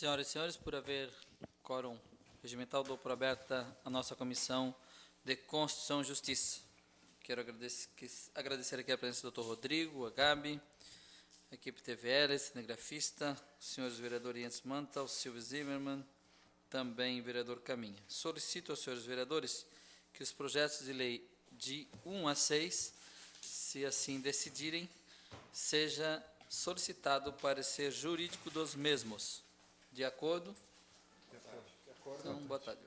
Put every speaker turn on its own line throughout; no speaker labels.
Senhoras e senhores, por haver quórum regimental, dou por aberta a nossa Comissão de Constituição e Justiça. Quero agradecer aqui a presença do Dr. Rodrigo, a Gabi, a equipe TVL, cinegrafista, os senhores vereadores Jens Manta, o Silvio Zimmermann, também o vereador Caminha. Solicito aos senhores vereadores que os projetos de lei de 1 a 6, se assim decidirem, seja solicitado o parecer jurídico dos mesmos. De acordo?
De acordo.
Então, boa tarde.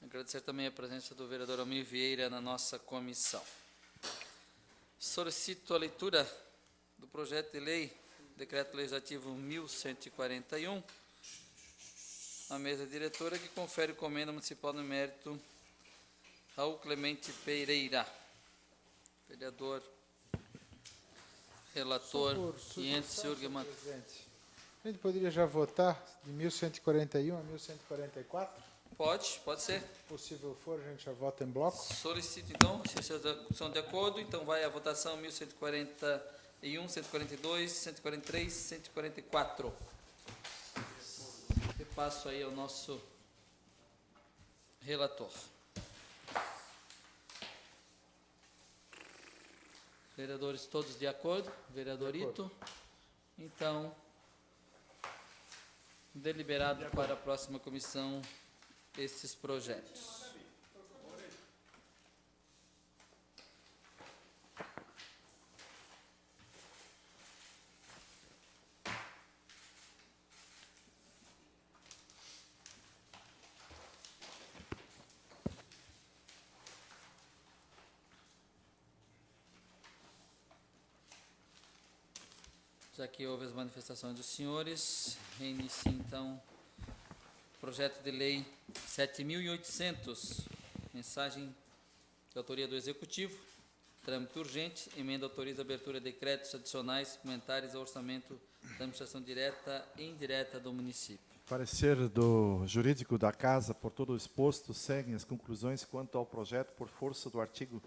Agradecer também a presença do vereador Almir Vieira na nossa comissão. Solicito a leitura do projeto de lei, Decreto Legislativo 1141, à mesa diretora, que confere comenda municipal no mérito Raul Clemente Pereira. Vereador, relator, Jens Jurgemann.
A gente poderia já votar de 1141 a 1144?
Pode ser.
Se possível for, a gente já vota em bloco.
Solicito, então, se vocês são de acordo, então vai a votação 1141, 142, 143, 144. E passo aí ao nosso relator. Vereadores todos de acordo? Vereadorito? Então, deliberado para a próxima comissão esses projetos. Já que houve as manifestações dos senhores, reinicia então o projeto de lei 7.800, mensagem de autoria do Executivo, trâmite urgente, emenda autoriza a abertura de créditos adicionais suplementares ao orçamento da administração direta e indireta do município.
Parecer do jurídico da Casa, por todo o exposto, seguem as conclusões quanto ao projeto por força do artigo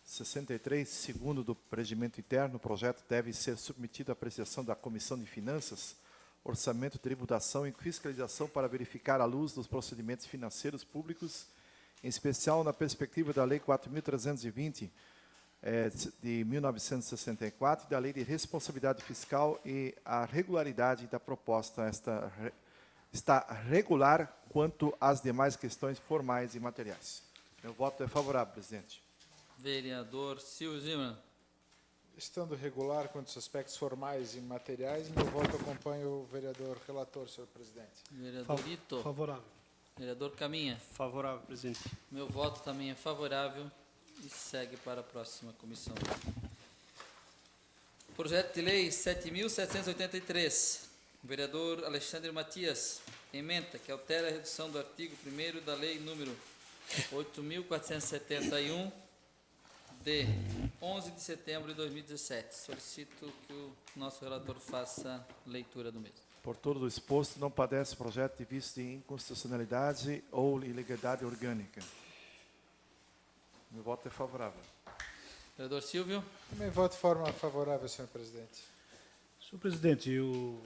63, segundo do Regimento Interno. O projeto deve ser submetido à apreciação da Comissão de Finanças, Orçamento, Tributação e Fiscalização para verificar à luz dos procedimentos financeiros públicos, em especial na perspectiva da Lei 4.320, de 1964, e da Lei de Responsabilidade Fiscal, e a regularidade da proposta está regular quanto às demais questões formais e materiais. Meu voto é favorável, presidente.
Vereador Silvio Zimmermann.
Estando regular quanto aos aspectos formais e materiais, meu voto acompanha o vereador relator, senhor presidente.
Vereadorito.
Favorável.
Vereador Caminha.
Favorável, presidente.
Meu voto também é favorável e segue para a próxima comissão. Projeto de lei 7.783. Vereador Alexandre Matias. Ementa que altera a redução do artigo 1º da lei número 8.471, de 11 de setembro de 2017. Solicito que o nosso relator faça leitura do mesmo.
Por todo o exposto, não padece projeto de vício de inconstitucionalidade ou ilegalidade orgânica. Meu voto é favorável.
Vereador Silvio.
Também voto de forma favorável, senhor presidente.
Senhor presidente, eu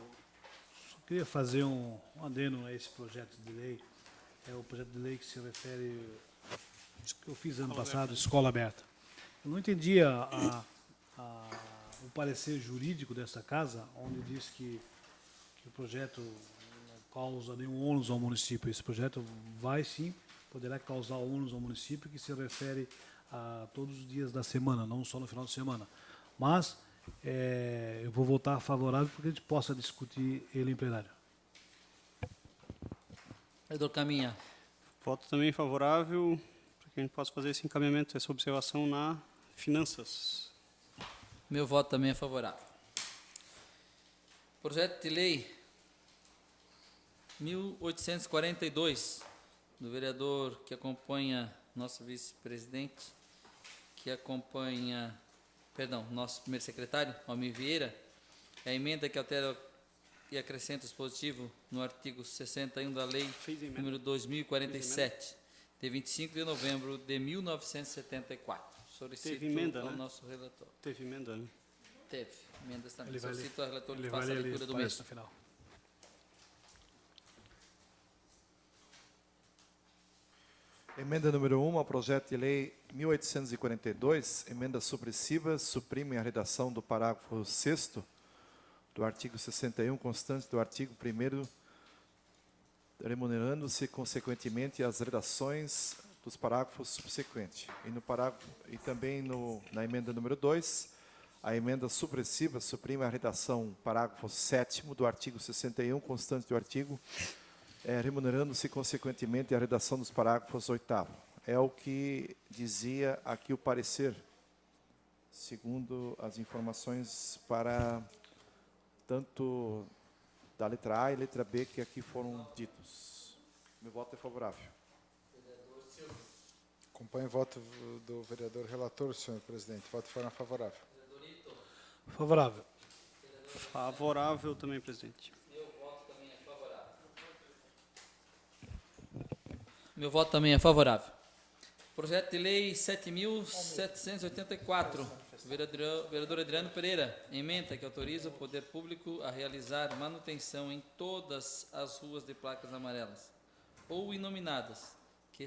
só queria fazer um adendo a esse projeto de lei. É o projeto de lei que se refere, que eu fiz ano passado, Escola Aberta. Eu não entendi o parecer jurídico dessa casa, onde diz que o projeto não causa nenhum ônus ao município. Esse projeto vai sim, poderá causar ônus ao município, que se refere a todos os dias da semana, não só no final de semana. Mas eu vou votar favorável para que a gente possa discutir ele em plenário.
Vereador Caminha.
Voto também favorável para que a gente possa fazer esse encaminhamento, essa observação na finanças.
Meu voto também é favorável. Projeto de lei 1842, do vereador que acompanha nosso vice-presidente, nosso primeiro secretário, Almir Vieira, é a emenda que altera e acrescenta o dispositivo no artigo 61 da lei número 2047, de 25 de novembro de 1974. Solicito
Teve emenda,
ao
né?
nosso relator.
Teve emenda, né?
Teve emendas também.
Ele vai
Solicito ao relator que
Ele
faça
vai
a
ler
leitura do
no
mesmo.
final.
Emenda número 1 ao projeto de lei 1842, emenda supressiva, suprime a redação do parágrafo 6º do artigo 61, constante do artigo 1º, remunerando-se consequentemente as redações dos parágrafos subsequentes. E também na emenda número 2, a emenda supressiva suprime a redação parágrafo 7º do artigo 61, constante do artigo, remunerando-se consequentemente a redação dos parágrafos 8º. É o que dizia aqui o parecer, segundo as informações para tanto da letra A e letra B que aqui foram ditos. Meu voto é favorável.
Acompanho o voto do vereador relator, senhor presidente. Voto de forma favorável.
Favorável.
Favorável também, presidente.
Meu voto também é favorável. Projeto de lei 7.784, vereador Adriano Pereira, emenda que autoriza o poder público a realizar manutenção em todas as ruas de placas amarelas ou inominadas que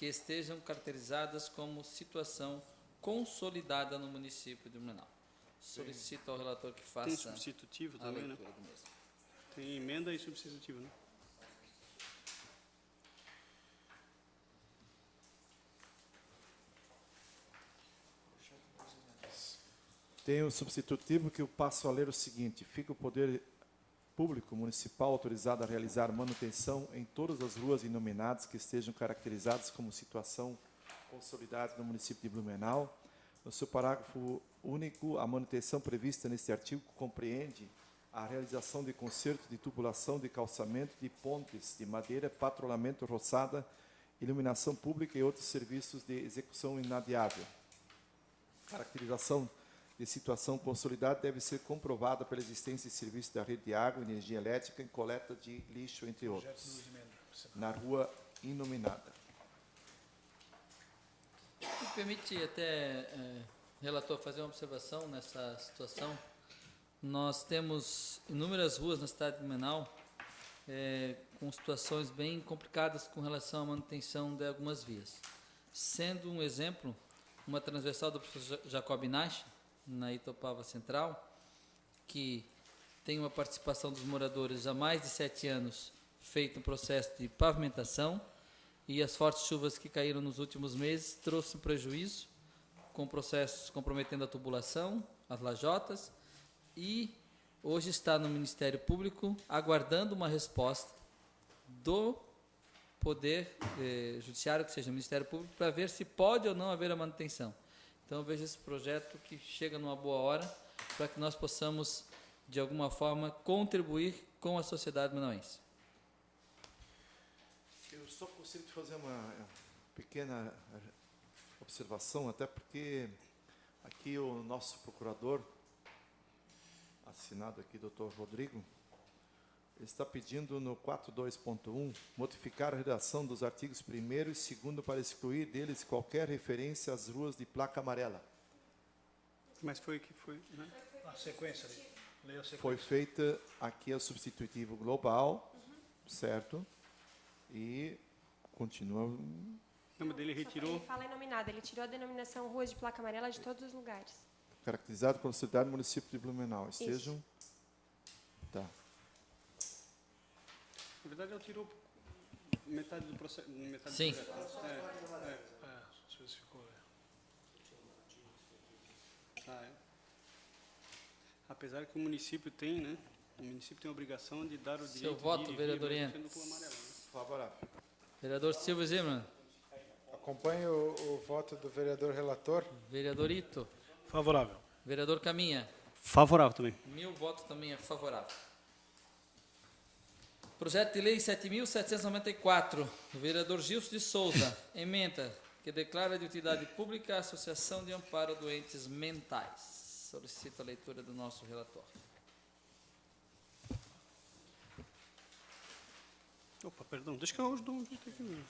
estejam caracterizadas como situação consolidada no município de Blumenau. Solicito ao relator que faça
Tem substitutivo
a
também, né?
leitura do mesmo.
Tem emenda e substitutivo, né?
Tem o substitutivo que eu passo a ler o seguinte: fica o poder público municipal autorizado a realizar manutenção em todas as ruas inominadas que estejam caracterizadas como situação consolidada no município de Blumenau. No seu parágrafo único, a manutenção prevista neste artigo compreende a realização de conserto de tubulação, de calçamento, de pontes de madeira, patrulhamento, roçada, iluminação pública e outros serviços de execução inadiável. Caracterização de situação consolidada deve ser comprovada pela existência de serviços da rede de água, energia elétrica e coleta de lixo, entre outros, na rua inominada.
Me permite até, relator, fazer uma observação nessa situação. Nós temos inúmeras ruas na cidade de Blumenau com situações bem complicadas com relação à manutenção de algumas vias. Sendo um exemplo, uma transversal do professor Jacob Nash, na Itopava Central, que tem uma participação dos moradores há mais de 7 anos, feito um processo de pavimentação, e as fortes chuvas que caíram nos últimos meses trouxe um prejuízo, com processos comprometendo a tubulação, as lajotas, e hoje está no Ministério Público aguardando uma resposta do Poder Judiciário, que seja o Ministério Público, para ver se pode ou não haver a manutenção. Então, eu vejo esse projeto que chega numa boa hora para que nós possamos, de alguma forma, contribuir com a sociedade blumenauense.
Eu só gostaria de fazer uma pequena observação, até porque aqui o nosso procurador, assinado aqui, Dr. Rodrigo, está pedindo no 42.1 modificar a redação dos artigos 1º e 2º para excluir deles qualquer referência às ruas de placa amarela.
Mas foi que foi, né?
A sequência ali. Leia a sequência.
Foi feita aqui o substitutivo global, certo? E continua.
Não, mas ele retirou.
Ele fala inominada, ele tirou a denominação ruas de placa amarela de todos os lugares.
Caracterizado como cidade do município de Blumenau. Estejam. Tá.
Na verdade, ele tirou metade do processo. Metade
Sim.
do projeto.
Especificou.
Apesar que o município tem, né? O município tem a obrigação de dar o direito
Seu voto,
de ir
vereador
e vir,
Ian.
sendo por amarelo, né?
Favorável.
Vereador Silva Zimmermann.
Acompanho o voto do vereador relator.
Vereador Ito.
Favorável.
Vereador Caminha.
Favorável também.
Meu voto também é favorável. Projeto de lei 7.794, do vereador Gilson de Souza, emenda que declara de utilidade pública a Associação de Amparo a Doentes Mentais. Solicito a leitura do nosso relator.
Opa, perdão, deixa que eu hoje dou aqui.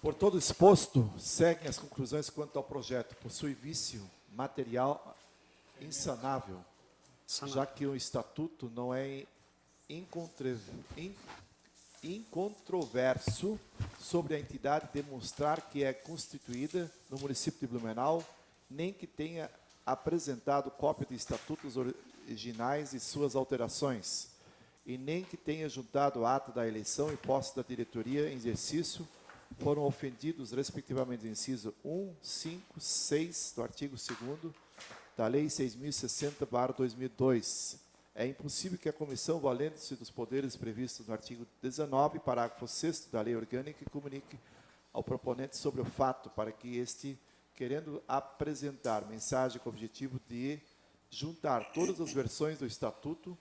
Por todo exposto, seguem as conclusões quanto ao projeto. Possui vício material insanável, já que o estatuto não é incontroverso sobre a entidade demonstrar que é constituída no município de Blumenau, nem que tenha apresentado cópia de estatutos originais e suas alterações, e nem que tenha juntado ata da eleição e posse da diretoria em exercício, foram ofendidos, respectivamente, o inciso 1, 5, 6 do artigo 2º da Lei 6.060/2002. É impossível que a comissão, valendo-se dos poderes previstos no artigo 19, parágrafo 6º da Lei Orgânica, comunique ao proponente sobre o fato, para que este, querendo apresentar mensagem com o objetivo de juntar todas as versões do Estatuto,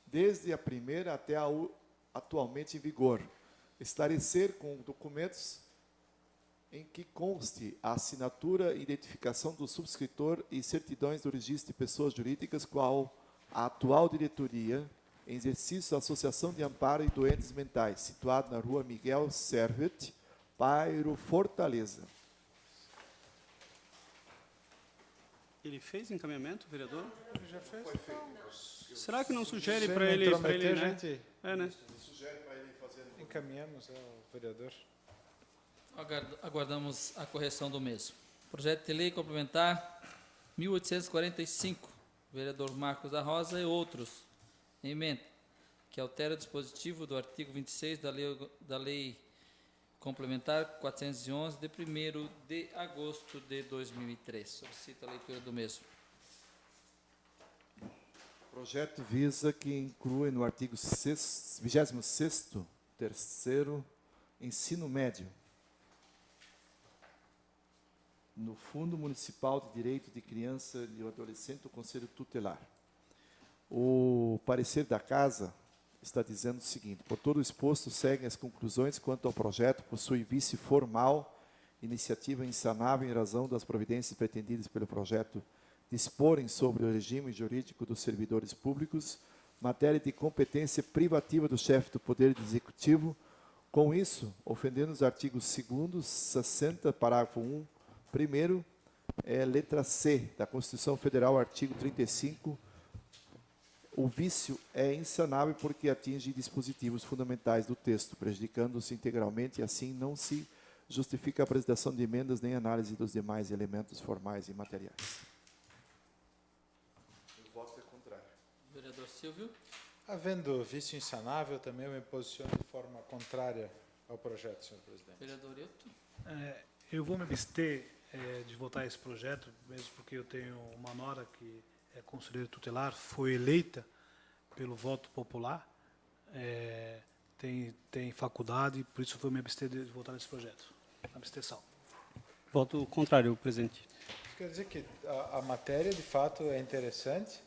desde a primeira até a atualmente em vigor, esclarecer com documentos em que conste a assinatura e identificação do subscritor e certidões do registro de pessoas jurídicas, qual a atual diretoria, em exercício da Associação de Amparo e Doentes Mentais, situado na rua Miguel Servet, bairro Fortaleza.
Ele fez encaminhamento, vereador?
Já fez?
Será que não sugere
Sem
para
me
ele,
intrometer,
né?
gente,
É, né?
encaminhamos ao vereador.
Aguardamos a correção do mesmo. Projeto de lei complementar 1845, vereador Marcos da Rosa e outros. Emenda, que altera o dispositivo do artigo 26 da lei complementar 411, de 1º de agosto de 2003. Solicito a leitura do mesmo.
O projeto visa que inclua no artigo 26º, terceiro, ensino médio, no Fundo Municipal de Direito de Criança e Adolescente, o Conselho Tutelar. O parecer da Casa está dizendo o seguinte: por todo o exposto, seguem as conclusões quanto ao projeto, possui vício formal, iniciativa insanável em razão das providências pretendidas pelo projeto disporem sobre o regime jurídico dos servidores públicos, matéria de competência privativa do chefe do Poder Executivo, com isso, ofendendo os artigos 2º, 60, parágrafo 1, primeiro, letra C da Constituição Federal, artigo 35, o vício é insanável porque atinge dispositivos fundamentais do texto, prejudicando-se integralmente, e assim não se justifica a apresentação de emendas nem análise dos demais elementos formais e materiais. O voto é contrário.
Vereador Silvio.
Havendo vício insanável, também eu me posiciono de forma contrária ao projeto, senhor presidente.
Vereador Hilton.
Eu vou me abster de votar esse projeto, mesmo porque eu tenho uma nora que é conselheira tutelar, foi eleita pelo voto popular, tem faculdade, por isso eu vou me abster de votar nesse projeto. Abstenção.
Voto contrário, presidente.
Isso quer dizer que a matéria, de fato, é interessante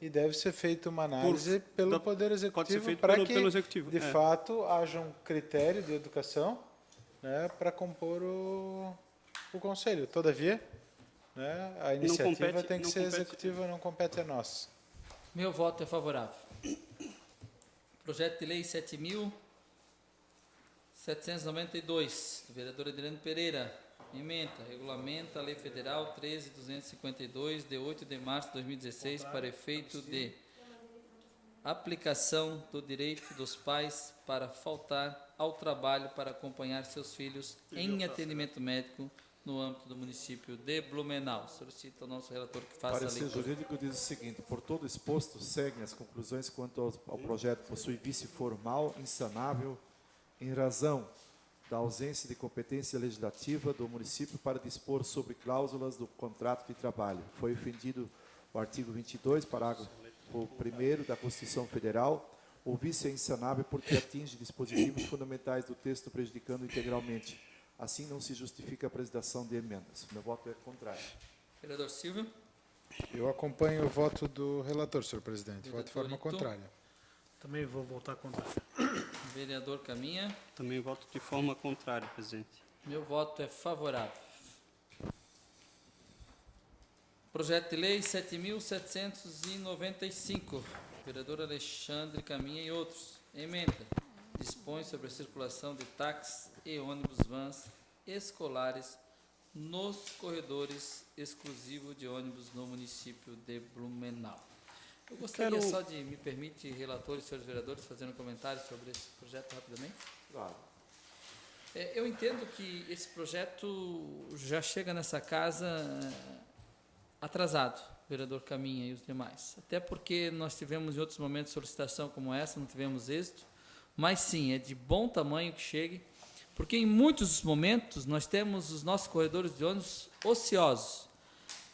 e deve ser feita uma análise pelo Poder
Pode ser
Executivo
feito
para
pelo
que,
Executivo.
de fato, haja um critério de educação, né, para compor o Conselho. Todavia, né, a iniciativa tem que ser executiva, não compete a nós.
Meu voto é favorável. Projeto de lei 7.792, do vereador Adriano Pereira. Emenda, regulamenta a Lei Federal 13.252, de 8 de março de 2016, para efeito de aplicação do direito dos pais para faltar ao trabalho para acompanhar seus filhos em atendimento médico no âmbito do município de Blumenau. Solicito ao nosso relator que faça a
Parecer
leitura.
jurídico diz o seguinte: por todo exposto, seguem as conclusões quanto ao projeto possui vício formal, insanável, em razão da ausência de competência legislativa do município para dispor sobre cláusulas do contrato de trabalho. Foi ofendido o artigo 22, parágrafo 1º da Constituição Federal. O vício é insanável porque atinge dispositivos fundamentais do texto, prejudicando integralmente. Assim, não se justifica a apresentação de emendas. Meu voto é contrário.
Vereador Silvio.
Eu acompanho o voto do relator, senhor presidente. Voto de forma
Vereador Ito.
contrária.
Também vou votar contrário.
Vereador Caminha.
Também voto de forma contrária, presidente.
Meu voto é favorável. Projeto de lei 7.795, vereador Alexandre Caminha e outros. Emenda. Dispõe sobre a circulação de táxis e ônibus vans escolares nos corredores exclusivos de ônibus no município de Blumenau. Eu gostaria só de, me permite, relator e senhores vereadores, fazer um comentário sobre esse projeto rapidamente?
Claro.
Eu entendo que esse projeto já chega nessa casa atrasado, vereador Caminha e os demais. Até porque nós tivemos em outros momentos solicitação como essa, não tivemos êxito. Mas sim, é de bom tamanho que chegue, porque em muitos momentos nós temos os nossos corredores de ônibus ociosos.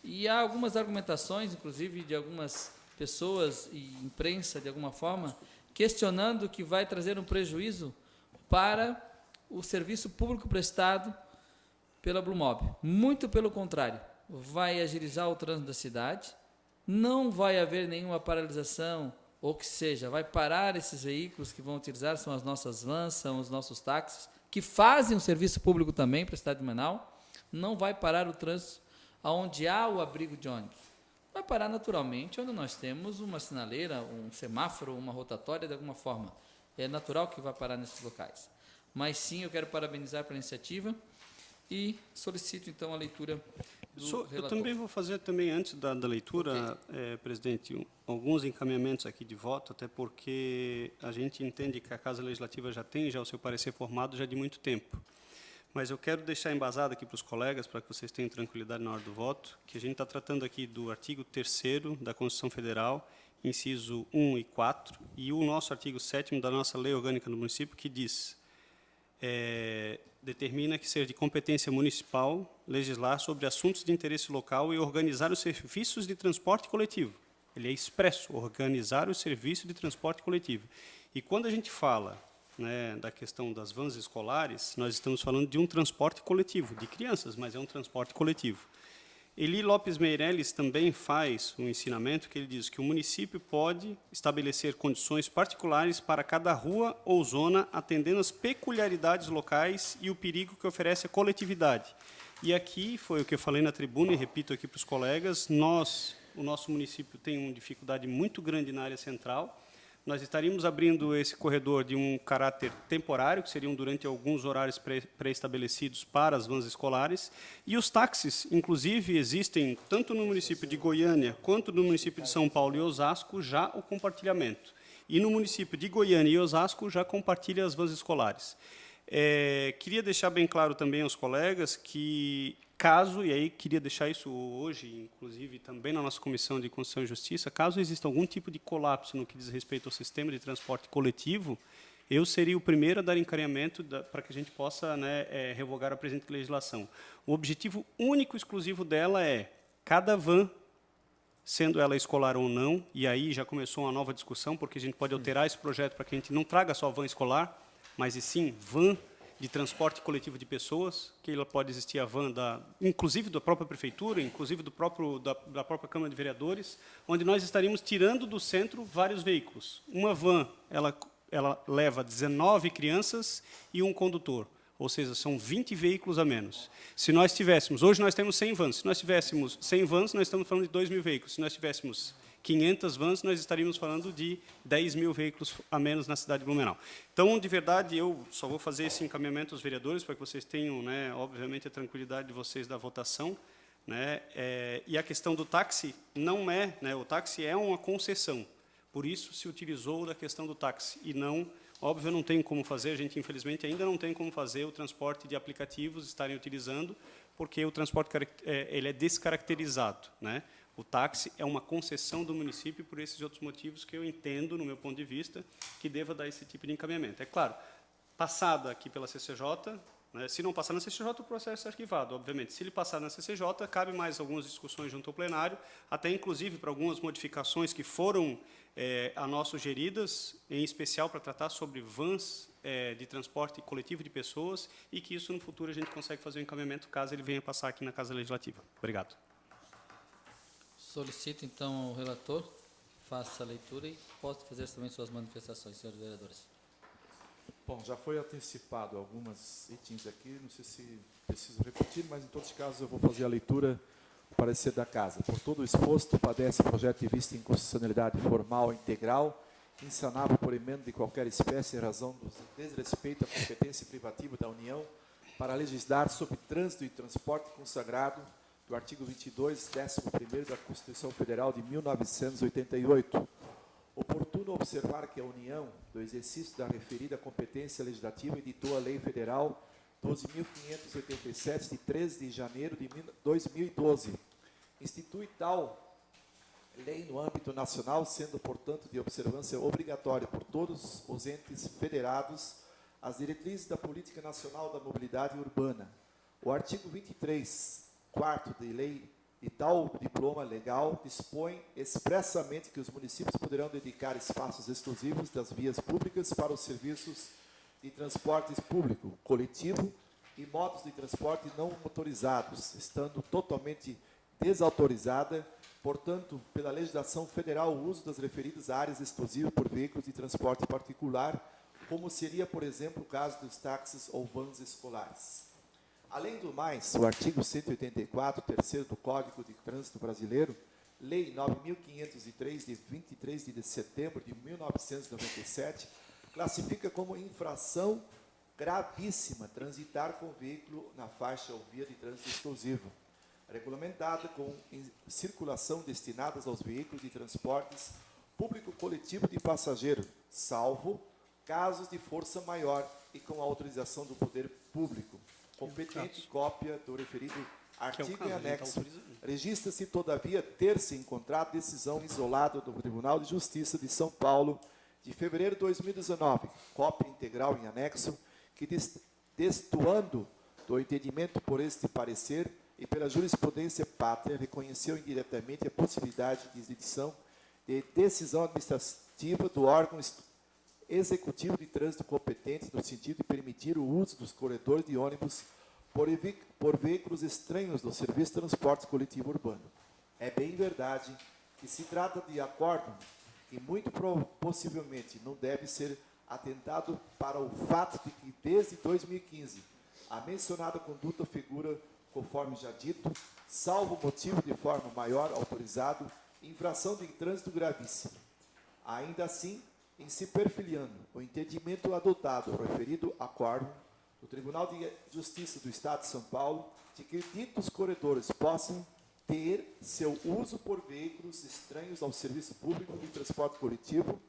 E há algumas argumentações, inclusive de algumas pessoas e imprensa, de alguma forma, questionando que vai trazer um prejuízo para o serviço público prestado pela Blumob. Muito pelo contrário, vai agilizar o trânsito da cidade, não vai haver nenhuma paralisação, ou que seja, vai parar esses veículos que vão utilizar, são as nossas vans, são os nossos táxis, que fazem um serviço público também para a cidade de Manaus, não vai parar o trânsito onde há o abrigo de ônibus. Vai parar naturalmente onde nós temos uma sinaleira, um semáforo, uma rotatória de alguma forma. É natural que vai parar nesses locais. Mas sim, eu quero parabenizar pela iniciativa e solicito então a leitura do relator.
Eu também vou fazer antes da leitura, okay. Presidente, alguns encaminhamentos aqui de voto, até porque a gente entende que a Casa Legislativa já tem o seu parecer formado já de muito tempo. Mas eu quero deixar embasado aqui para os colegas, para que vocês tenham tranquilidade na hora do voto, que a gente está tratando aqui do artigo 3º da Constituição Federal, inciso 1 e 4, e o nosso artigo 7º da nossa Lei Orgânica do Município, que diz, determina que seja de competência municipal legislar sobre assuntos de interesse local e organizar os serviços de transporte coletivo. Ele é expresso, organizar o serviço de transporte coletivo. E quando a gente fala da questão das vans escolares, nós estamos falando de um transporte coletivo, de crianças, mas é um transporte coletivo. Eli Lopes Meirelles também faz um ensinamento que ele diz que o município pode estabelecer condições particulares para cada rua ou zona, atendendo às peculiaridades locais e o perigo que oferece a coletividade. E aqui foi o que eu falei na tribuna e repito aqui para os colegas, o nosso município tem uma dificuldade muito grande na área central. Nós estaríamos abrindo esse corredor de um caráter temporário, que seriam durante alguns horários pré-estabelecidos para as vans escolares, e os táxis, inclusive, existem tanto no município de Goiânia quanto no município de São Paulo e Osasco já o compartilhamento. E no município de Goiânia e Osasco já compartilha as vans escolares. Queria deixar bem claro também aos colegas que, e aí queria deixar isso hoje, inclusive também na nossa Comissão de Constituição e Justiça, caso exista algum tipo de colapso no que diz respeito ao sistema de transporte coletivo, eu seria o primeiro a dar encaminhamento para que a gente possa revogar a presente legislação. O objetivo único e exclusivo dela é cada van, sendo ela escolar ou não, e aí já começou uma nova discussão, porque a gente pode alterar esse projeto para que a gente não traga só van escolar, mas e sim van de transporte coletivo de pessoas, que ela pode existir a van, inclusive da própria prefeitura, inclusive da própria Câmara de Vereadores, onde nós estaríamos tirando do centro vários veículos. Uma van, ela leva 19 crianças e um condutor, ou seja, são 20 veículos a menos. Se nós tivéssemos, hoje nós temos 100 vans, se nós tivéssemos 100 vans, nós estamos falando de 2.000 veículos. Se nós tivéssemos 500 vans, nós estaríamos falando de 10.000 veículos a menos na cidade de Blumenau. Então, de verdade, eu só vou fazer esse encaminhamento aos vereadores, para que vocês tenham, obviamente, a tranquilidade de vocês da votação. E a questão do táxi não é, o táxi é uma concessão, por isso se utilizou da questão do táxi, e não, óbvio, não tem como fazer, a gente, infelizmente, ainda não tem como fazer o transporte de aplicativos estarem utilizando, porque o transporte ele é descaracterizado, O táxi é uma concessão do município por esses outros motivos que eu entendo, no meu ponto de vista, que deva dar esse tipo de encaminhamento. É claro, passada aqui pela CCJ, se não passar na CCJ, o processo é arquivado, obviamente. Se ele passar na CCJ, cabe mais algumas discussões junto ao plenário, até inclusive para algumas modificações que foram a nós sugeridas, em especial para tratar sobre vans de transporte coletivo de pessoas, e que isso no futuro a gente consegue fazer o encaminhamento caso ele venha passar aqui na Casa Legislativa. Obrigado.
Solicito, então, ao relator, faça a leitura e posso fazer também suas manifestações, senhores vereadores.
Bom, já foi antecipado alguns itens aqui, não sei se preciso repetir, mas, em todos os casos, eu vou fazer a leitura do parecer da Casa. Por todo o exposto, padece projeto de vista em inconstitucionalidade formal integral, insanável por emenda de qualquer espécie em razão do desrespeito à competência privativa da União para legislar sobre trânsito e transporte consagrado do artigo 22, 11º da Constituição Federal de 1988. Oportuno observar que a União, do exercício da referida competência legislativa, editou a Lei Federal 12.587, de 13 de janeiro de 2012. Institui tal lei no âmbito nacional, sendo, portanto, de observância obrigatória por todos os entes federados as diretrizes da Política Nacional da Mobilidade Urbana. O artigo 23, 4º de lei de tal diploma legal dispõe expressamente que os municípios poderão dedicar espaços exclusivos das vias públicas para os serviços de transporte público, coletivo e modos de transporte não motorizados, estando totalmente desautorizada, portanto, pela legislação federal, o uso das referidas áreas exclusivas por veículos de transporte particular, como seria, por exemplo, o caso dos táxis ou vans escolares. Além do mais, o artigo 184, 3º do Código de Trânsito Brasileiro, Lei 9.503, de 23 de setembro de 1997, classifica como infração gravíssima transitar com veículo na faixa ou via de trânsito exclusivo, regulamentada com circulação destinadas aos veículos de transportes público coletivo de passageiro, salvo casos de força maior e com autorização do poder público. Competente cópia do referido artigo em anexo. Registra-se, todavia, ter-se encontrado decisão isolada do Tribunal de Justiça de São Paulo, de fevereiro de 2019, cópia integral em anexo, que, destoando do entendimento por este parecer e pela jurisprudência pátria, reconheceu indiretamente a possibilidade de edição de decisão administrativa do órgão executivo de trânsito competente no sentido de permitir o uso dos corredores de ônibus por veículos estranhos do serviço de transporte coletivo urbano. É bem verdade que se trata de acordo que muito possivelmente não deve ser atentado para o fato de que, desde 2015, a mencionada conduta figura, conforme já dito, salvo motivo de forma maior autorizado, infração de trânsito gravíssimo. Ainda assim, em se perfiliando o entendimento adotado referido acordo do Tribunal de Justiça do Estado de São Paulo, de que ditos corredores possam ter seu uso por veículos estranhos ao serviço público de transporte coletivo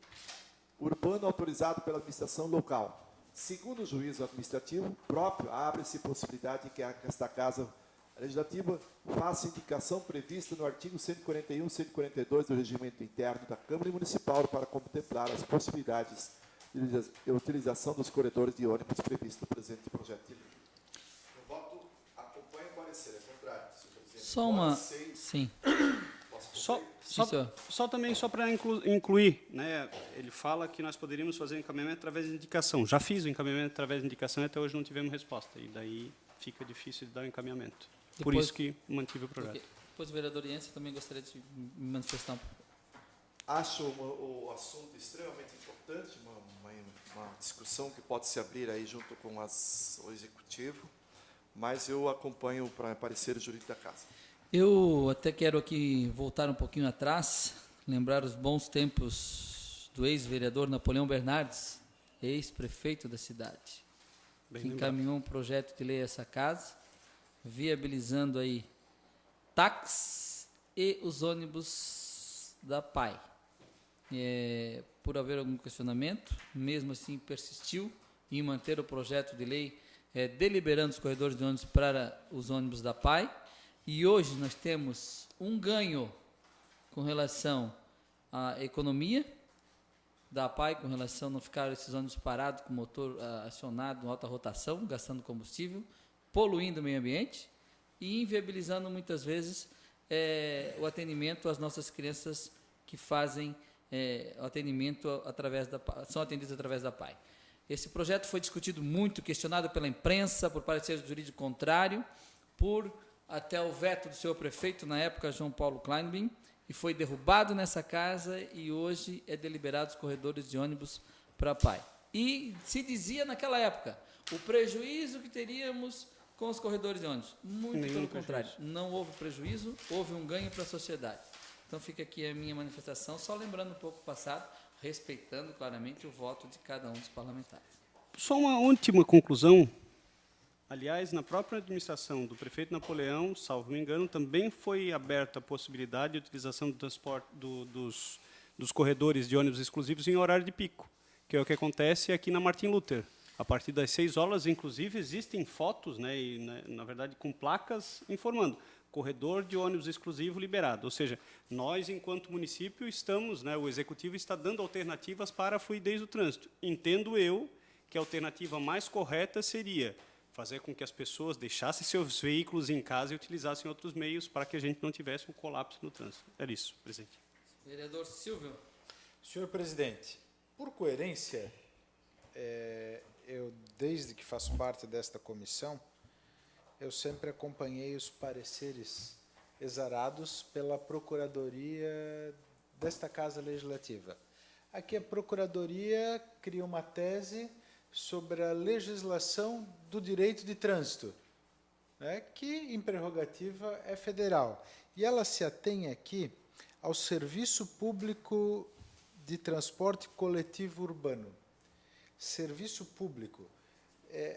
urbano autorizado pela administração local. Segundo o juízo administrativo próprio, abre-se possibilidade de que esta Casa Legislativa faça indicação prevista no artigo 141 e 142 do Regimento Interno da Câmara Municipal para contemplar as possibilidades de utilização dos corredores de ônibus previstos no presente projeto de lei. O voto acompanha o parecer, é contrário.
Só uma... Sim.
Só também para incluir, né, ele fala que nós poderíamos fazer encaminhamento através de indicação. Já fiz o encaminhamento através de indicação e até hoje não tivemos resposta. E daí fica difícil de dar o encaminhamento. Por isso que mantive o projeto.
Okay. Depois, o vereador Iense, também gostaria de me manifestar um pouco.
Acho o assunto extremamente importante, uma discussão que pode se abrir aí junto com o Executivo, mas eu acompanho para parecer jurídico da Casa.
Eu até quero aqui voltar um pouquinho atrás, lembrar os bons tempos do ex-vereador Napoleão Bernardes, ex-prefeito da cidade, que encaminhou um projeto de lei a essa casa, viabilizando aí táxis e os ônibus da PAI. Por haver algum questionamento, mesmo assim persistiu em manter o projeto de lei deliberando os corredores de ônibus para os ônibus da PAI. E hoje nós temos um ganho com relação à economia da PAI, com relação a não ficar esses ônibus parados com motor acionado em alta rotação, gastando combustível, poluindo o meio ambiente e inviabilizando muitas vezes o atendimento às nossas crianças que fazem o atendimento são atendidas através da PAI. Esse projeto foi discutido muito, questionado pela imprensa, por parecer jurídico contrário, até o veto do senhor prefeito, na época, João Paulo Kleinbin, e foi derrubado nessa casa e hoje é deliberado os corredores de ônibus para a PAI. E se dizia naquela época, o prejuízo que teríamos com os corredores de ônibus. Muito pelo contrário, não houve prejuízo, houve um ganho para a sociedade. Então fica aqui a minha manifestação, só lembrando um pouco o passado, respeitando claramente o voto de cada um dos parlamentares.
Só uma última conclusão. Aliás, na própria administração do prefeito Napoleão, salvo me engano, também foi aberta a possibilidade de utilização do transporte dos corredores de ônibus exclusivos em horário de pico, que é o que acontece aqui na Martin Luther. A partir das 6 horas, inclusive, existem fotos, né, e, na verdade, com placas informando corredor de ônibus exclusivo liberado. Ou seja, nós, enquanto município, estamos, né, o Executivo está dando alternativas para a fluidez do trânsito. Entendo eu que a alternativa mais correta seria fazer com que as pessoas deixassem seus veículos em casa e utilizassem outros meios para que a gente não tivesse um colapso no trânsito. Era isso, presidente.
Vereador Silvio.
Senhor presidente, por coerência, eu, desde que faço parte desta comissão, eu sempre acompanhei os pareceres exarados pela Procuradoria desta Casa Legislativa. Aqui a Procuradoria cria uma tese sobre a legislação do direito de trânsito, né, que, em prerrogativa, é federal. E ela se atém aqui ao Serviço Público de Transporte Coletivo Urbano. Serviço público.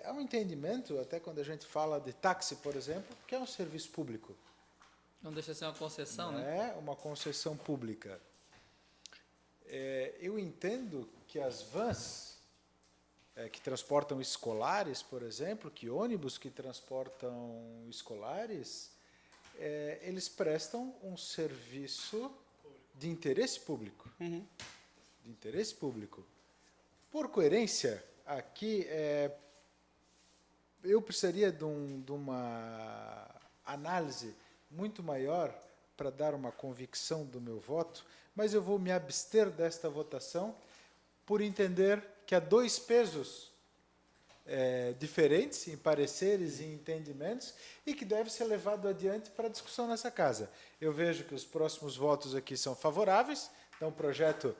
Há um entendimento, até quando a gente fala de táxi, por exemplo, que é um serviço público.
Não deixa de ser uma concessão, né?
É uma concessão pública. Eu entendo que as vans que transportam escolares, por exemplo, que ônibus que transportam escolares, eles prestam um serviço de interesse público.
Uhum.
De interesse público. Por coerência, aqui eu precisaria de uma análise muito maior para dar uma convicção do meu voto, mas eu vou me abster desta votação por entender que há dois pesos diferentes em pareceres e entendimentos e que deve ser levado adiante para discussão nessa casa. Eu vejo que os próximos votos aqui são favoráveis, então o projeto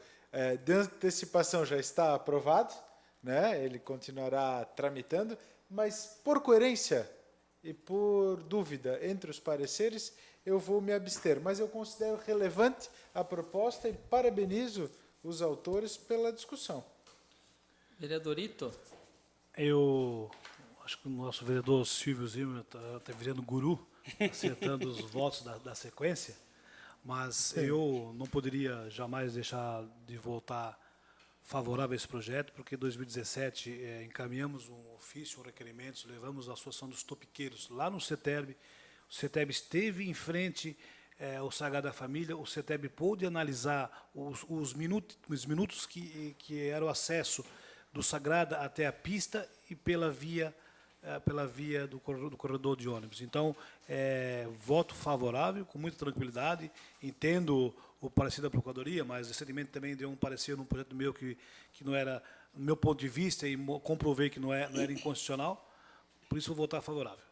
de antecipação já está aprovado, né? Ele continuará tramitando, mas por coerência e por dúvida entre os pareceres, eu vou me abster. Mas eu considero relevante a proposta e parabenizo os autores pela discussão.
Vereadorito.
Eu acho que o nosso vereador Silvio Zimmer está virando guru, acertando os votos da sequência, mas eu não poderia jamais deixar de votar favorável a esse projeto, porque em 2017 encaminhamos um ofício, um requerimento, levamos a Associação dos Topiqueiros lá no CETERB. O CETERB esteve em frente ao Sagrada Família, o CETERB pôde analisar os minutos que era o acesso do Sagrada até a pista e pela via do corredor de ônibus. Então, voto favorável, com muita tranquilidade. Entendo o parecer da Procuradoria, mas recentemente também deu um parecer num projeto meu que não era, do meu ponto de vista, e comprovei que não era inconstitucional. Por isso, vou votar favorável.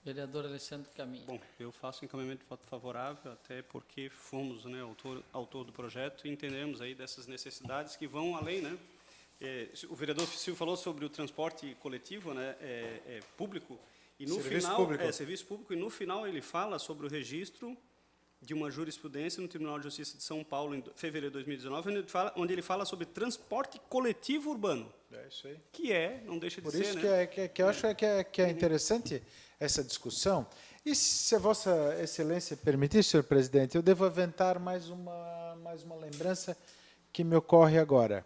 Vereador Alexandre Caminha.
Bom, eu faço encaminhamento de voto favorável, até porque fomos, né, autor do projeto e entendemos aí dessas necessidades que vão além, né? O vereador Silvio falou sobre o transporte coletivo, né, público, e no
Serviço público.
Serviço público, e no final ele fala sobre o registro de uma jurisprudência no Tribunal de Justiça de São Paulo, em fevereiro de 2019, onde ele fala sobre transporte coletivo urbano.
É isso aí.
Que não deixa de
Por
ser,
isso
né?
que eu acho que é interessante essa discussão. E se a Vossa Excelência permitir, senhor presidente, eu devo aventar mais uma lembrança que me ocorre agora.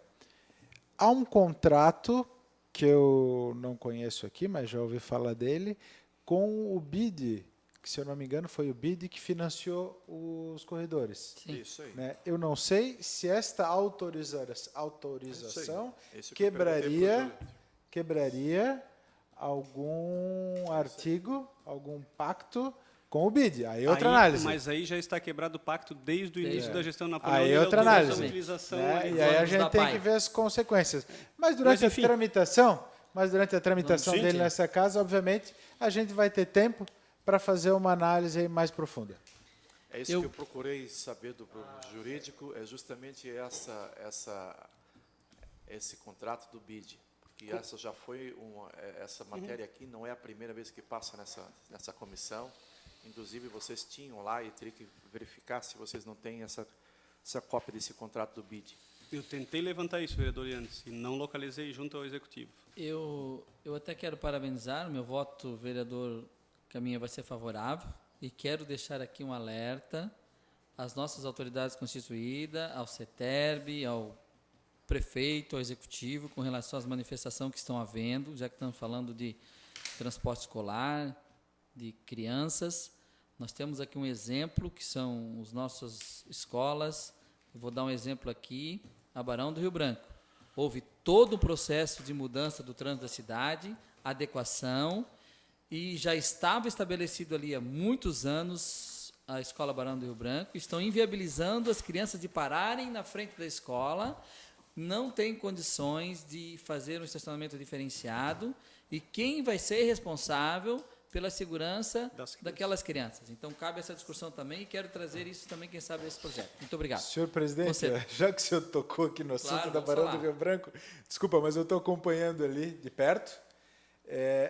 Há um contrato que eu não conheço aqui, mas já ouvi falar dele, com o BID, que, se eu não me engano, foi o BID que financiou os corredores.
Sim.
Isso aí.
Né? Eu não sei se esta autorização
Isso que eu
quebraria algum artigo, algum pacto com o BID. Aí é outra análise.
Mas aí já está quebrado o pacto desde o início da gestão Napoleão.
Aí é outra análise.
Utilização,
Né? E aí a gente tem que ver as consequências. Mas durante a tramitação dele nessa casa, obviamente, a gente vai ter tempo para fazer uma análise aí mais profunda.
É isso que eu procurei saber do jurídico, é justamente esse contrato do BID. Porque essa já foi essa matéria aqui não é a primeira vez que passa nessa comissão. Inclusive, vocês tinham lá e teria que verificar se vocês não têm essa cópia desse contrato do BID.
Eu tentei levantar isso, vereador Yannis, e não localizei junto ao Executivo.
Eu até quero parabenizar, meu voto, vereador Caminha, vai ser favorável, e quero deixar aqui um alerta às nossas autoridades constituídas, ao CETERB, ao prefeito, ao executivo, com relação às manifestações que estão havendo, já que estamos falando de transporte escolar, de crianças. Nós temos aqui um exemplo, que são as nossas escolas. Eu vou dar um exemplo aqui, a Barão do Rio Branco. Houve todo o processo de mudança do trânsito da cidade, adequação, e já estava estabelecido ali há muitos anos a Escola Barão do Rio Branco. Estão inviabilizando as crianças de pararem na frente da escola, não tem condições de fazer um estacionamento diferenciado, e quem vai ser responsável pela segurança daquelas crianças. Então, cabe essa discussão também, e quero trazer isso também, quem sabe, esse projeto. Muito obrigado.
Senhor presidente, já que o senhor tocou aqui no assunto da
vamos
Barão
falar.
do Rio Branco, desculpa, mas eu estou acompanhando ali de perto.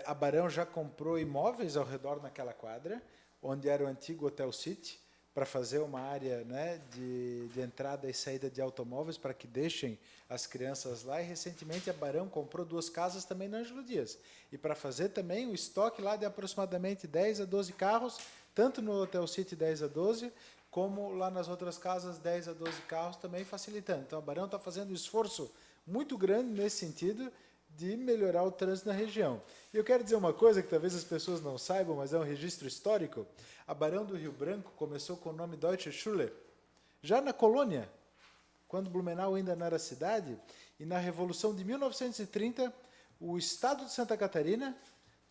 A Barão já comprou imóveis ao redor naquela quadra, onde era o antigo Hotel City, para fazer uma área, né, de entrada e saída de automóveis, para que deixem as crianças lá. E, recentemente, a Barão comprou 2 casas também no Ângelo Dias. E para fazer também o estoque lá de aproximadamente 10 a 12 carros, tanto no Hotel City 10 a 12, como lá nas outras casas 10 a 12 carros, também facilitando. Então, a Barão está fazendo um esforço muito grande nesse sentido, de melhorar o trânsito na região. E eu quero dizer uma coisa que talvez as pessoas não saibam, mas é um registro histórico. A Barão do Rio Branco começou com o nome Deutsche Schule, já na colônia, quando Blumenau ainda não era cidade, e na Revolução de 1930, o Estado de Santa Catarina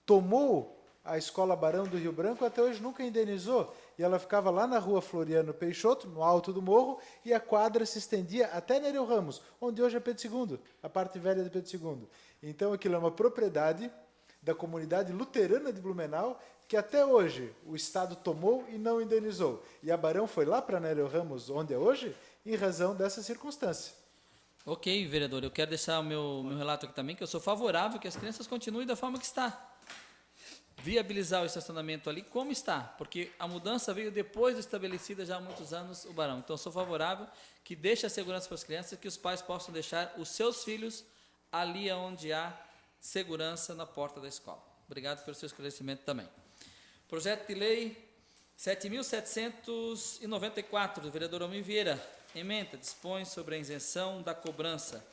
tomou a Escola Barão do Rio Branco, até hoje nunca indenizou, e ela ficava lá na rua Floriano Peixoto, no alto do morro, e a quadra se estendia até Nereu Ramos, onde hoje é Pedro II, a parte velha de Pedro II. Então, aquilo é uma propriedade da comunidade luterana de Blumenau, que até hoje o Estado tomou e não indenizou. E a Barão foi lá para Nereu Ramos, onde é hoje, em razão dessa circunstância.
Ok, vereador, eu quero deixar o meu relato aqui também, que eu sou favorável que as crianças continuem da forma que está. Viabilizar o estacionamento ali como está, porque a mudança veio depois de estabelecida já há muitos anos o Barão. Então, sou favorável que deixe a segurança para as crianças, que os pais possam deixar os seus filhos ali onde há segurança na porta da escola. Obrigado pelo seu esclarecimento também. Projeto de lei 7.794, do vereador Almir Vieira. Ementa, dispõe sobre a isenção da cobrança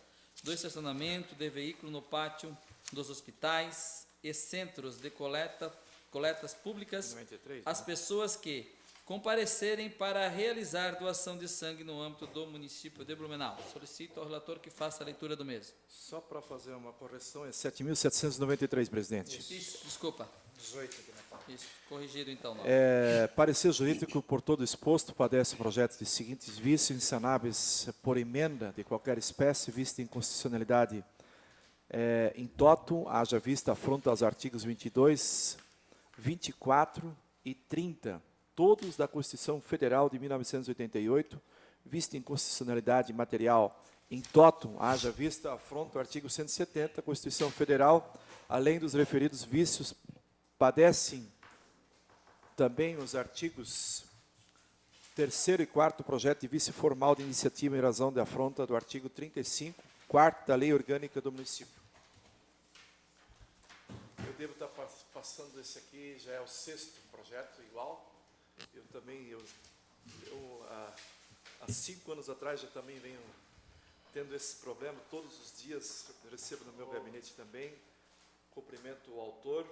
do estacionamento de veículo no pátio dos hospitais e centros de coletas públicas
93,
às pessoas que comparecerem para realizar doação de sangue no âmbito do município de Blumenau. Solicito ao relator que faça a leitura do mesmo.
Só para fazer uma correção, é 7.793, presidente.
Isso, desculpa.
18 aqui na pauta.
Isso, corrigido então. Não.
Parecer jurídico por todo exposto, padece projetos de seguintes vícios insanáveis por emenda de qualquer espécie, vista inconstitucionalidade em toto, haja vista afronta aos artigos 22, 24 e 30, todos da Constituição Federal de 1988, vista inconstitucionalidade material em toto, haja vista afronta ao artigo 170 da Constituição Federal, além dos referidos vícios, padecem também os artigos 3º e 4º projeto de vício formal de iniciativa em razão de afronta do artigo 35, 4º da Lei Orgânica do Município. Eu devo estar passando esse aqui, já é o 6º projeto igual. Eu também, há 5 anos atrás, já também venho tendo esse problema. Todos os dias recebo no meu gabinete também. Cumprimento o autor,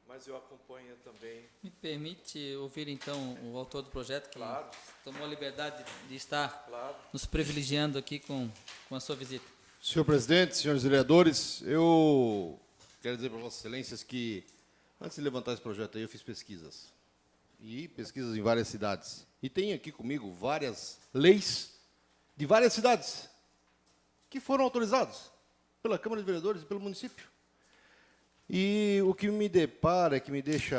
mas eu acompanho também.
Me permite ouvir então o autor do projeto, que
Claro.
tomou a liberdade de estar
Claro.
nos privilegiando aqui com a sua visita.
Senhor presidente, senhores vereadores, eu quero dizer para Vossas Excelências que, antes de levantar esse projeto aí, eu fiz pesquisas. E pesquisas em várias cidades. E tenho aqui comigo várias leis de várias cidades que foram autorizadas pela Câmara de Vereadores e pelo município. E o que me depara, que me deixa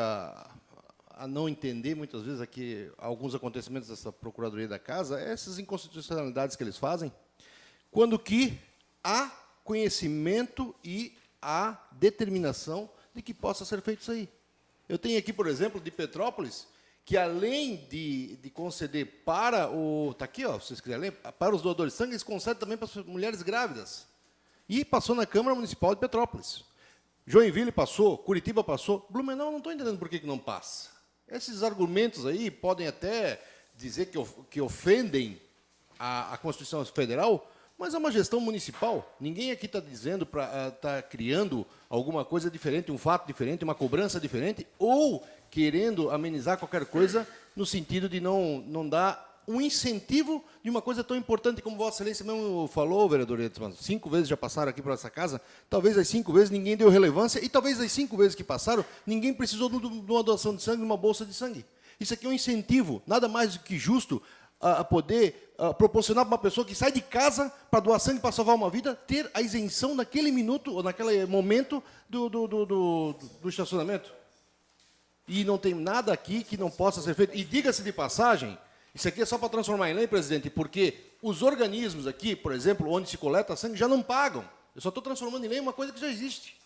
a não entender muitas vezes aqui alguns acontecimentos dessa Procuradoria da Casa, é essas inconstitucionalidades que eles fazem, quando que há conhecimento e há determinação de que possa ser feito isso aí. Eu tenho aqui, por exemplo, de Petrópolis, que além de conceder para o... Está aqui, ó, se vocês quiserem ler, para os doadores de sangue, eles concedem também para as mulheres grávidas. E passou na Câmara Municipal de Petrópolis. Joinville passou, Curitiba passou, Blumenau não estou entendendo por que não passa. Esses argumentos aí podem até dizer que ofendem a Constituição Federal, Mas é uma gestão municipal. Ninguém aqui está dizendo para tá criando alguma coisa diferente, um fato diferente, uma cobrança diferente, ou querendo amenizar qualquer coisa no sentido de não dar um incentivo de uma coisa tão importante como Vossa Excelência mesmo falou, vereador Edson. 5 vezes já passaram aqui por essa casa, talvez as 5 vezes ninguém deu relevância, e talvez as 5 vezes que passaram, ninguém precisou de uma doação de sangue, de uma bolsa de sangue. Isso aqui é um incentivo, nada mais do que justo, a poder proporcionar para uma pessoa que sai de casa para doar sangue para salvar uma vida, ter a isenção naquele minuto, ou naquele momento do estacionamento. E não tem nada aqui que não possa ser feito. E diga-se de passagem, isso aqui é só para transformar em lei, presidente, porque os organismos aqui, por exemplo, onde se coleta sangue, já não pagam. Eu só estou transformando em lei uma coisa que já existe.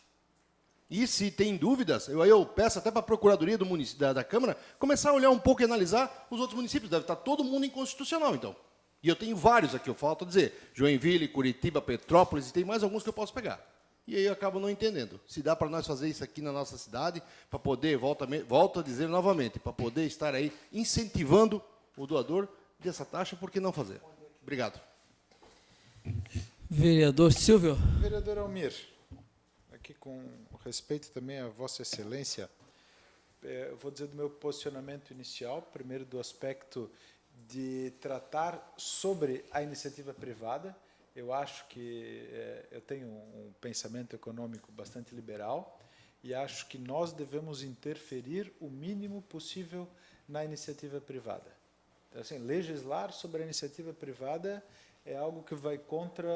E se tem dúvidas, eu peço até para a Procuradoria da Câmara começar a olhar um pouco e analisar os outros municípios. Deve estar todo mundo inconstitucional, então. E eu tenho vários aqui, eu falto dizer, Joinville, Curitiba, Petrópolis, e tem mais alguns que eu posso pegar. E aí eu acabo não entendendo. Se dá para nós fazer isso aqui na nossa cidade, para poder, volto a dizer novamente, para poder estar aí incentivando o doador dessa taxa, por que não fazer? Obrigado.
Vereador Silvio.
Vereador Almir, aqui com respeito também a Vossa Excelência, eu vou dizer do meu posicionamento inicial, primeiro do aspecto de tratar sobre a iniciativa privada. Eu acho que eu tenho um pensamento econômico bastante liberal e acho que nós devemos interferir o mínimo possível na iniciativa privada. Então, assim, legislar sobre a iniciativa privada é algo que vai contra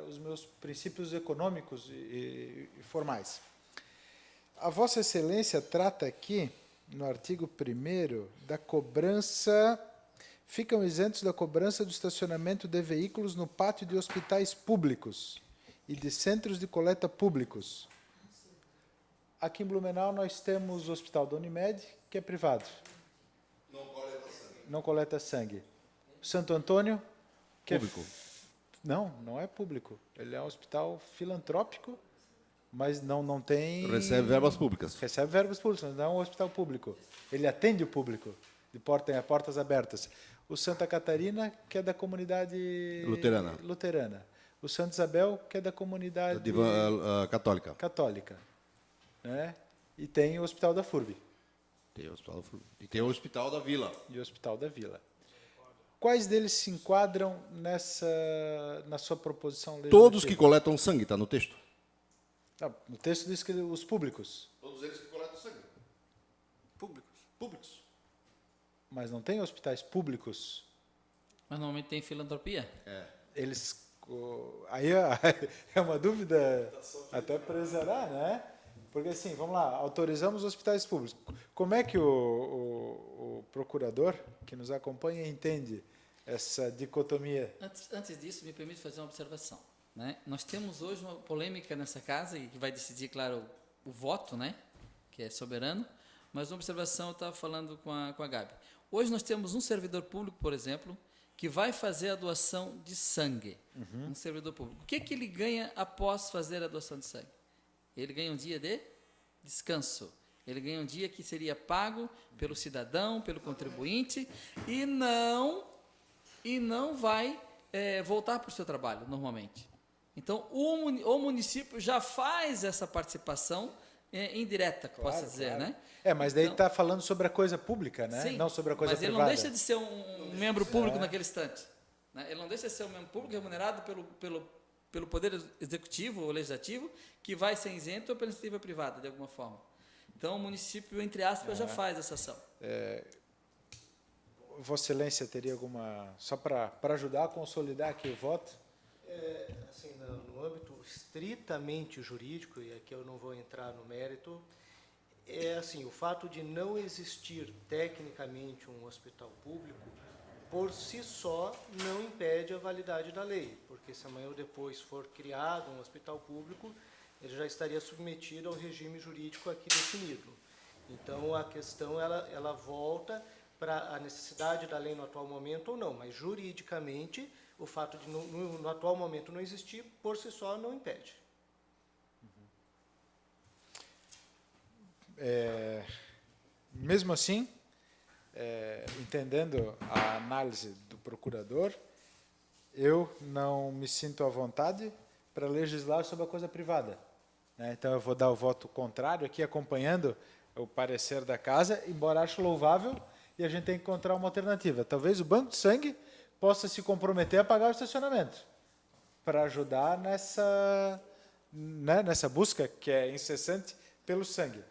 os meus princípios econômicos e formais. A Vossa Excelência trata aqui, no artigo 1º, da cobrança... Ficam isentos da cobrança do estacionamento de veículos no pátio de hospitais públicos e de centros de coleta públicos. Aqui em Blumenau nós temos o Hospital da Unimed, que é privado. Não coleta sangue. Santo Antônio, que
público.
Não é público. Ele é um hospital filantrópico, mas não tem...
Recebe verbas públicas.
Recebe verbas públicas, mas não é um hospital público. Ele atende o público, de portas abertas. O Santa Catarina, que é da comunidade luterana. O Santa Isabel, que é da comunidade católica. Né? E tem o Hospital da FURB.
Tem o Hospital da FURB. E tem o Hospital da Vila.
E o Hospital da Vila. Quais deles se enquadram na sua proposição legislativa?
Todos que coletam sangue, está no texto.
Não, no texto diz que os públicos.
Todos eles que coletam sangue. Públicos.
Mas não tem hospitais públicos?
Mas normalmente tem filantropia.
Eles... Aí é uma dúvida até para exarar, né? Porque assim, vamos lá, autorizamos hospitais públicos. Como é que o procurador que nos acompanha entende essa dicotomia?
Antes disso, me permite fazer uma observação. Né? Nós temos hoje uma polêmica nessa casa, e que vai decidir, claro, o voto, né? Que é soberano, mas uma observação, eu estava falando com a Gabi. Hoje nós temos um servidor público, por exemplo, que vai fazer a doação de sangue. Um servidor público. O que ele ganha após fazer a doação de sangue? Ele ganha um dia de descanso. Ele ganha um dia que seria pago pelo cidadão, pelo contribuinte, e não vai voltar para o seu trabalho, normalmente. Então, o município já faz essa participação indireta, que posso dizer, né?
Mas daí está falando sobre a coisa pública, né?
Sim,
não sobre a coisa privada.
Mas ele não deixa de ser um membro público naquele instante. Né? Ele não deixa de ser um membro público remunerado pelo Poder Executivo ou Legislativo, que vai ser isento ou pela iniciativa privada, de alguma forma. Então, o município, entre aspas, já faz essa ação.
Vossa Excelência teria alguma... Só para ajudar a consolidar aqui o voto?
Assim, no âmbito estritamente jurídico, e aqui eu não vou entrar no mérito, assim, o fato de não existir tecnicamente um hospital público, por si só, não impede a validade da lei, porque se amanhã ou depois for criado um hospital público, ele já estaria submetido ao regime jurídico aqui definido. Então, a questão ela volta para a necessidade da lei no atual momento ou não, mas juridicamente, o fato de no atual momento não existir, por si só, não impede.
Mesmo assim, entendendo a análise do procurador, eu não me sinto à vontade para legislar sobre a coisa privada, né? Então, eu vou dar o voto contrário aqui, acompanhando o parecer da casa, embora acho louvável, e a gente tem que encontrar uma alternativa. Talvez o Banco de Sangue possa se comprometer a pagar o estacionamento, para ajudar nessa, né, nessa busca que é incessante pelo sangue.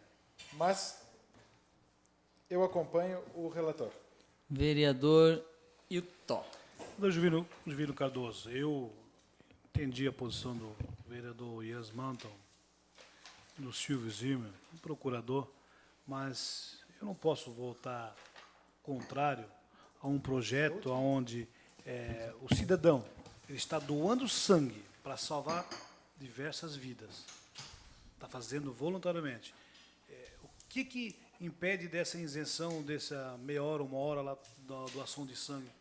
Mas eu acompanho o relator.
Vereador Hilton.
Do Juvino Cardoso, eu entendi a posição do vereador Jens Manton, do Silvio Zimmer, do procurador, mas eu não posso votar contrário a um projeto onde o cidadão ele está doando sangue para salvar diversas vidas. Está fazendo voluntariamente. O que impede dessa isenção, dessa meia hora, uma hora lá da doação de sangue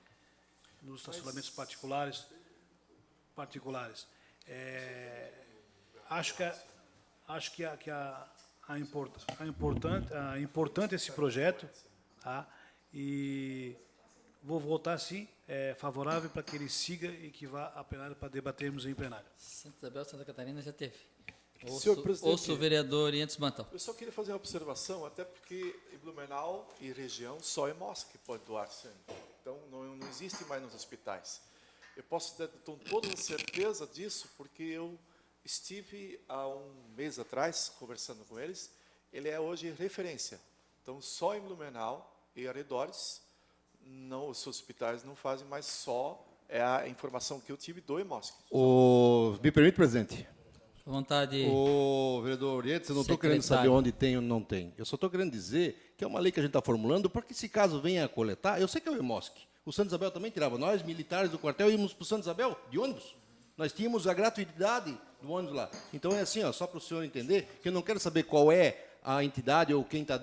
nos estacionamentos particulares? Acho que é importante esse projeto, tá? E vou votar sim, favorável para que ele siga e que vá a plenário para debatermos em plenário.
Santa Isabel, Santa Catarina já teve.
Senhor presidente,
Ouço o vereador Jens Manton.
eu só queria fazer uma observação, até porque em Blumenau e região só é MOSC que pode doar sangue. Então, não existe mais nos hospitais. Eu posso ter com toda certeza disso, porque eu estive há um mês atrás conversando com eles. Ele é hoje referência. Então, só em Blumenau e arredores, os hospitais não fazem mais só, é a informação que eu tive do EMOSC.
Me permite, presidente?
À vontade.
O vereador Orientes, eu não estou querendo saber onde tem ou não tem. Eu só estou querendo dizer que é uma lei que a gente está formulando, porque se caso venha a coletar, eu sei que é o EMOSC. O Santa Isabel também tirava. Nós, militares do quartel, íamos para o Santa Isabel de ônibus. Nós tínhamos a gratuidade do ônibus lá. Então é assim, ó, só para o senhor entender, que eu não quero saber qual é a entidade ou quem está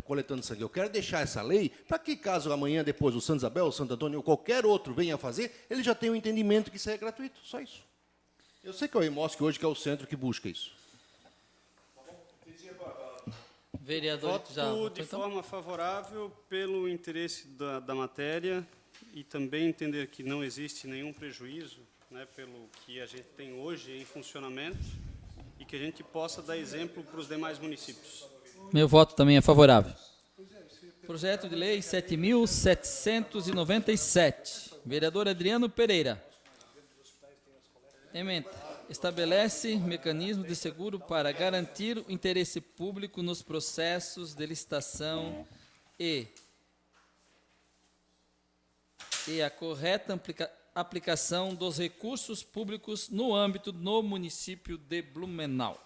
coletando sangue. Eu quero deixar essa lei para que, caso amanhã, depois, o Santa Isabel, o Santo Antônio ou qualquer outro venha fazer, ele já tenha um entendimento que isso é gratuito. Só isso. Eu sei que é o EMOSC hoje que é o centro que busca isso.
Vereador,
Voto de forma favorável pelo interesse da matéria e também entender que não existe nenhum prejuízo, né, pelo que a gente tem hoje em funcionamento e que a gente possa dar exemplo para os demais municípios.
Meu voto também é favorável. Projeto de lei 7.797. Vereador Adriano Pereira. Emenda. Estabelece mecanismo de seguro para garantir o interesse público nos processos de licitação e a correta aplicação dos recursos públicos no âmbito do município de Blumenau.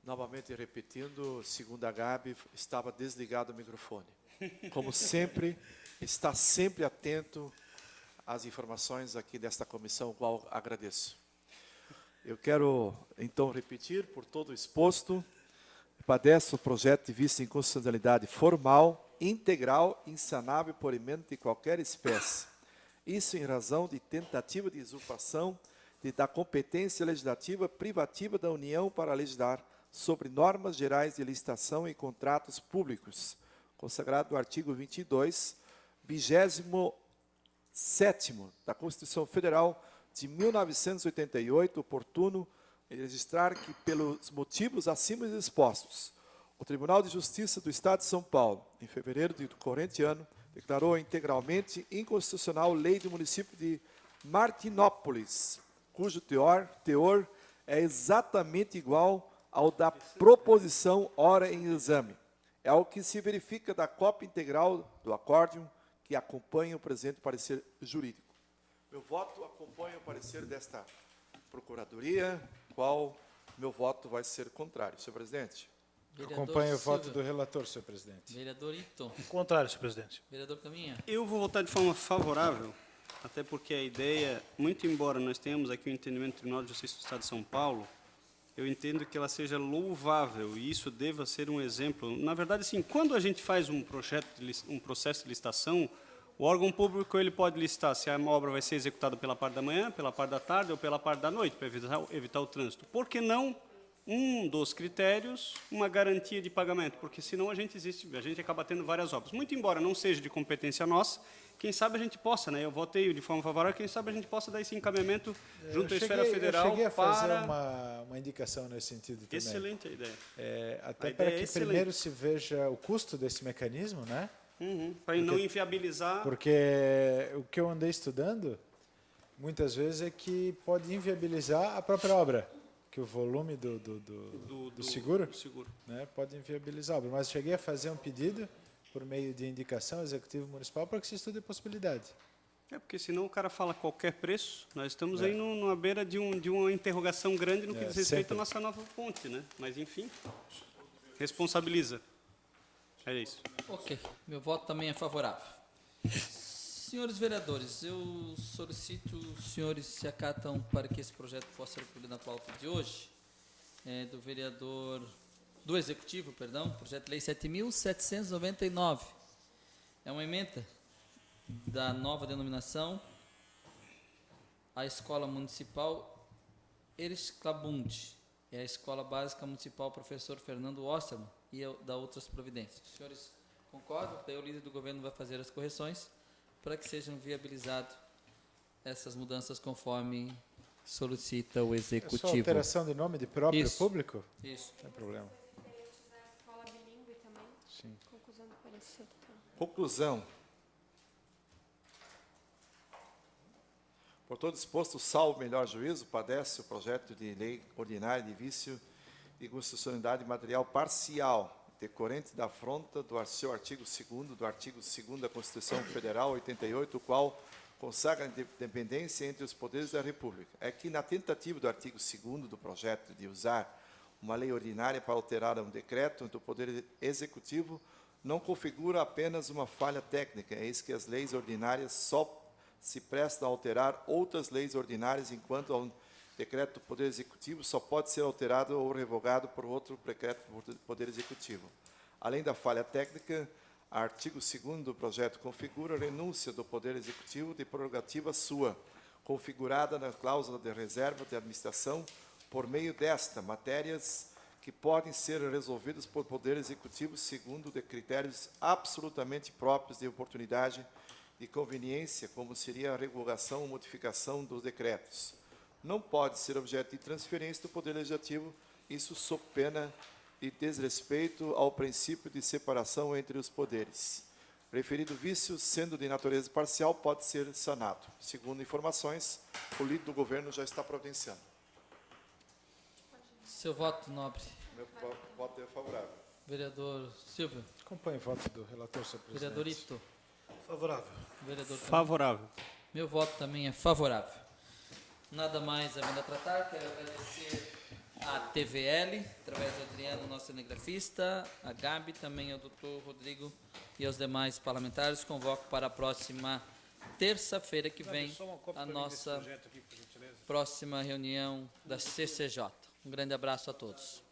Novamente repetindo, segundo a Gabi, estava desligado o microfone. Como sempre, está sempre atento às informações aqui desta comissão, qual agradeço. Eu quero, então, repetir, por todo o exposto, padece o projeto de vista em constitucionalidade formal, integral, insanável por emenda de qualquer espécie. Isso em razão de tentativa de usurpação da competência legislativa privativa da União para legislar sobre normas gerais de licitação e contratos públicos, consagrado no artigo 22, 27º da Constituição Federal de 1988, oportuno registrar que, pelos motivos acima expostos, o Tribunal de Justiça do Estado de São Paulo, em fevereiro do corrente ano, declarou integralmente inconstitucional a lei do município de Martinópolis, cujo teor é exatamente igual ao da proposição ora em exame. É o que se verifica da cópia integral do acórdão que acompanha o presente parecer jurídico. Meu voto acompanha o parecer desta Procuradoria, qual meu voto vai ser contrário. Senhor presidente.
Acompanho o voto do relator, senhor presidente.
Vereador Hilton.
Contrário, senhor presidente.
Vereador Caminha.
Eu vou votar de forma favorável, até porque a ideia, muito embora nós tenhamos aqui o entendimento do Tribunal de Justiça do Estado de São Paulo, eu entendo que ela seja louvável e isso deva ser um exemplo. Na verdade, assim, quando a gente faz um processo de licitação, O órgão público ele pode listar se a obra vai ser executada pela parte da manhã, pela parte da tarde ou pela parte da noite, para evitar o trânsito. Por que não um dos critérios, uma garantia de pagamento? Porque senão a gente acaba tendo várias obras. Muito embora não seja de competência nossa, quem sabe a gente possa, né? Eu votei de forma favorável, quem sabe a gente possa dar esse encaminhamento junto à esfera federal.
Eu cheguei a fazer
para
uma indicação nesse sentido também.
Excelente a ideia.
Até
A
para
ideia é
que
excelente.
primeiro se veja o custo desse mecanismo, né?
Para não inviabilizar.
Porque o que eu andei estudando, muitas vezes, é que pode inviabilizar a própria obra, que o volume do seguro, né, pode inviabilizar a obra. Mas cheguei a fazer um pedido, por meio de indicação ao Executivo Municipal, para que se estude a possibilidade.
Porque senão o cara fala qualquer preço. Nós estamos aí numa beira de uma interrogação grande no que diz respeito à nossa nova ponte, né? Mas, enfim, responsabiliza. É isso.
Ok, meu voto também é favorável. Senhores vereadores, eu solicito os senhores se acatam para que esse projeto possa ser incluído na pauta de hoje, do Executivo, projeto de lei 7.799. É uma emenda da nova denominação à Escola Municipal Erich Klabund, é a Escola Básica Municipal Professor Fernando Osterman, e da outras providências. Os senhores concordam? Daí o líder do governo vai fazer as correções para que sejam viabilizadas essas mudanças conforme solicita o
É
Executivo.
só alteração de nome de próprio
Isso.
público?
Isso.
Não tem problema.
Escola bilíngue também.
Sim.
Conclusão do parecer.
Conclusão. Por todo exposto, salvo melhor juízo, padece o projeto de lei ordinária de vício e constitucionalidade material parcial, decorrente da afronta do seu artigo 2º do artigo 2º da Constituição Federal 88, o qual consagra a independência entre os poderes da República. É que, na tentativa do artigo 2º do projeto de usar uma lei ordinária para alterar um decreto do Poder Executivo, não configura apenas uma falha técnica, eis que as leis ordinárias só se prestam a alterar outras leis ordinárias, enquanto ao decreto do Poder Executivo só pode ser alterado ou revogado por outro decreto do Poder Executivo. Além da falha técnica, o artigo 2º do projeto configura a renúncia do Poder Executivo de prerrogativa sua, configurada na cláusula de reserva de administração, por meio desta, matérias que podem ser resolvidas por Poder Executivo segundo de critérios absolutamente próprios de oportunidade e conveniência, como seria a revogação ou modificação dos decretos. Não pode ser objeto de transferência do Poder Legislativo, isso sob pena de desrespeito ao princípio de separação entre os poderes. Referido vício, sendo de natureza parcial, pode ser sanado. Segundo informações, o líder do governo já está providenciando.
Seu voto, nobre.
Meu voto é favorável.
Vereador Silvio.
Acompanhe o voto do relator, senhor presidente.
Vereador Ito.
Favorável.
Vereador
Favorável.
Meu voto também é favorável. Nada mais havendo a tratar, quero agradecer a TVL, através do Adriano, nosso cinegrafista, a Gabi, também ao doutor Rodrigo e aos demais parlamentares. Convoco para a próxima terça-feira que vem a nossa próxima reunião da CCJ. Um grande abraço a todos.